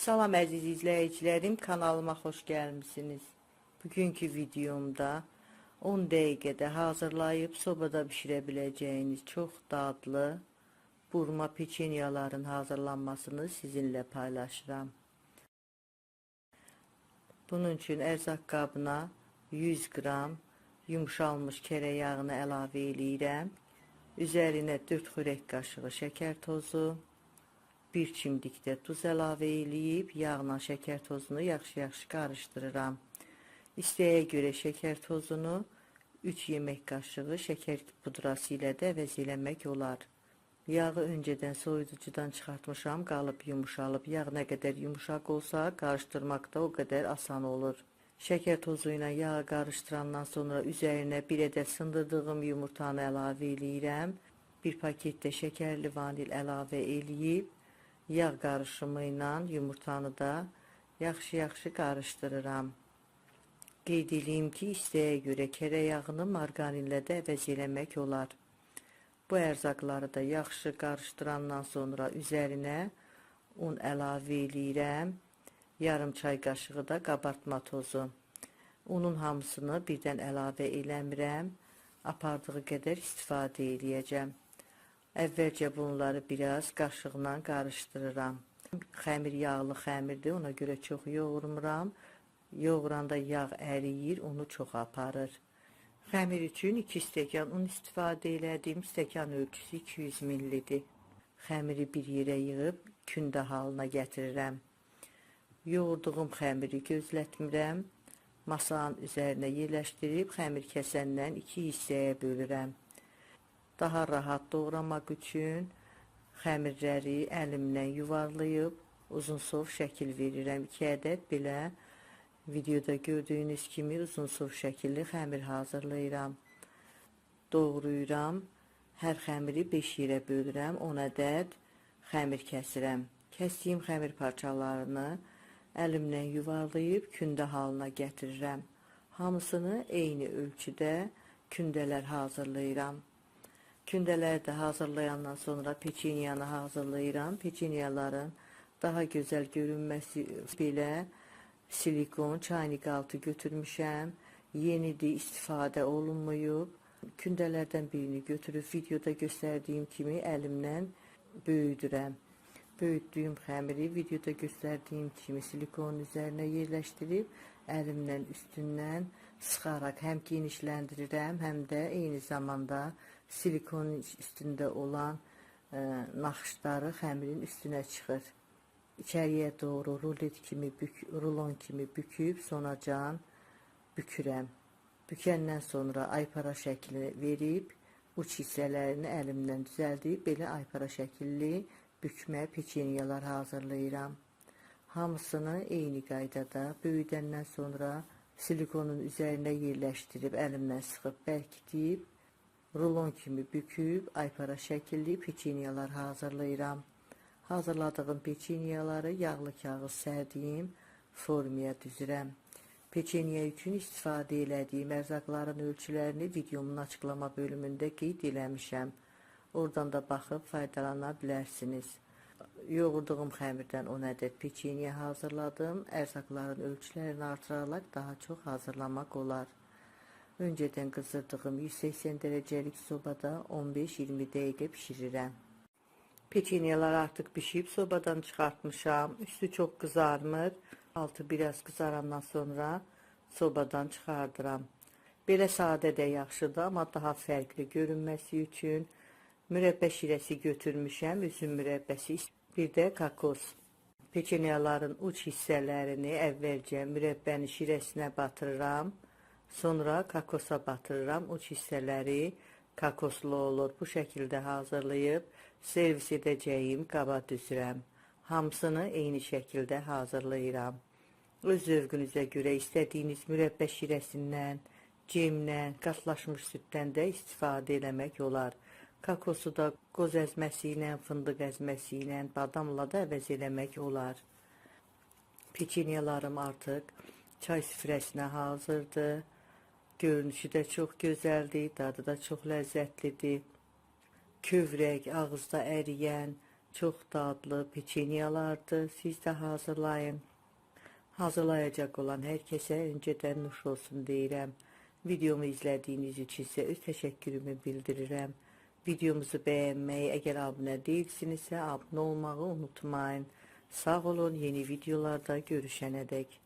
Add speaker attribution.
Speaker 1: Salam əziz izləyicilərim, kanalıma xoş gəlmisiniz. Bugünkü videomda 10 dəqiqədə hazırlayıb sobada bişirə biləcəyiniz çox dadlı burma peçenyaların hazırlanmasını sizinlə paylaşıram. Bunun üçün ərzaq qabına 100 qram yumşalmış kərə yağını əlavə eləyirəm. Üzərinə 4 xörək qaşığı şəkər tozu, 1 çimdikdə duz əlavə eləyib, yağla şəkər tozunu yaxşı-yaxşı qarışdırıram. İstəyə görə şəkər tozunu 3 yemək qaşığı şəkər pudrası ilə də əvəz eləmək olar. Yağı öncədən soyuducudan çıxartmışam, qalıb yumuşalıb. Yağ nə qədər yumuşaq olsa, qarışdırmaq da o qədər asan olur. Şəkər tozu ilə yağı qarışdırandan sonra üzərinə bir ədəd sındırdığım yumurtanı əlavə eləyirəm. Bir paketdə şəkərli vanil əlavə eləyib, yağ qarışımı ilə yumurtanı da yaxşı-yaxşı qarışdırıram. Qeyd edeyim ki, istəyə görə kərə yağını margarinlə də əvəz eləmək olar. Bu ərzaqları da yaxşı qarışdırandan sonra üzərinə un əlavə eləyirəm. Yarım çay qaşığı da qabartma tozu. Unun hamısını birdən əlavə eləmirəm. Apardığı qədər istifadə eləyəcəm. Əvvəlcə bunları biraz qaşıqla qarışdırıram. Xəmir yağlı xəmirdir, ona görə çox yoğurmuram. Yoğuranda yağ əriyir, onu çox aparır. Xəmir üçün 2 stəkan un istifadə elədim. Stəkan ölçüsü 200 ml-dir. Xəmiri bir yerə yığıb kündə halına gətirirəm. Yoğurduğum xəmiri gözlətmirəm. Masanın üzərinə yerləşdirib xəmir kəsəndən 2 hissəyə bölürəm. Daha rahat doğramaq üçün xəmirləri əlimlə yuvarlayıb uzunsov şəkil verirəm. 2 ədəd belə videoda gördüyünüz kimi uzunsov şəkilli xəmir hazırlayıram. Doğrayıram. Hər xəmiri 5 yerə bölürəm. 10 ədəd xəmir kəsirəm. Kəsdiyim xəmir parçalarını əlimlə yuvarlayıb kündə halına gətirirəm. Hamısını eyni ölçüdə kündələr hazırlayıram. Kündələri də hazırlayandan sonra peçenyanı hazırlayıram. Peçenyaların daha gözəl görünməsi belə silikon çaynik altı götürmüşəm. Yenidir, istifadə olunmayıb. Kündələrdən birini götürüb videoda göstərdiyim kimi əlimlə böyüdürəm. Böyütdüyüm xəmiri videoda göstərdiyim kimi silikonun üzərinə yerləşdirib əlimlə üstündən sıxaraq həm genişləndirirəm, həm də eyni zamanda silikonun üstündə olan naxışları xəmirin üstünə çıxır. İçəriyə doğru rulon kimi büküb sonacan bükürəm. Bükəndən sonra aypara şəkli verib uç hissələrini əlimlə düzəldib belə aypara şəkilli bükmə peçenyalar hazırlayıram. Hamısını eyni qaydada böyüdəndən sonra silikonun üzərinə yerləşdirib əlimlə sıxıb bərkidib rulon kimi büküb aypara şəkilli peçenyalar hazırlayıram. Hazırladığım peçenyaları yağlı kağız sərdiyim formaya düzürəm. Peçenya üçün istifadə elədiyim ərzaqların ölçülərini videomun açıqlama bölümündə qeyd eləmişəm. Oradan da baxıb faydalana bilərsiniz. Yoğurduğum xəmirdən 10 ədəd peçenya hazırladım. Ərzaqların ölçülərini artıraraq daha çox hazırlamaq olar. Öncədən qızdırdığım 180 dərəcəlik sobada 15-20 dəqiqə pişirirəm. Peçenyalar artıq pişib sobadan çıxartmışam. Üstü çox qızarmır. Altı biraz qızarandan sonra sobadan çıxardıram. Belə sadə də yaxşıdır, amma daha fərqli görünməsi üçün mürəbbə şirəsi götürmüşəm. Üzüm mürəbbəsi, bir də kakos. Peçenyaların uç hissələrini əvvəlcə mürəbbənin şirəsinə batırıram. Sonra kakosa batırıram. Uç hissələri kakoslu olur. Bu şəkildə hazırlayıb servis edəcəyim qaba düzürəm. Hamısını eyni şəkildə hazırlayıram. Öz zövqünüzə görə istədiyiniz mürəbbə şirəsindən, cemdən, qatlaşmış süddən də istifadə eləmək olar. Kakosu da qoz əzməsi ilə, fındıq əzməsi ilə, badamla da əvəz eləmək olar. Peçenyalarım artıq çay süfrəsinə hazırdır. Görünüşü də çox gözəldir, dadı da çox ləzzətlidir. Kövrək, ağızda əriyən, Çox dadlı peçenyalardır. Siz də hazırlayın. Hazırlayacaq olan hər kəsə öncədən nuş olsun deyirəm. Videomu izlədiyiniz üçün sizə öz təşəkkürümü bildirirəm. Videomuzu bəyənməyi, əgər abunə deyilsinizsə abunə olmağı unutmayın. Sağ olun, yeni videolarda görüşənədək.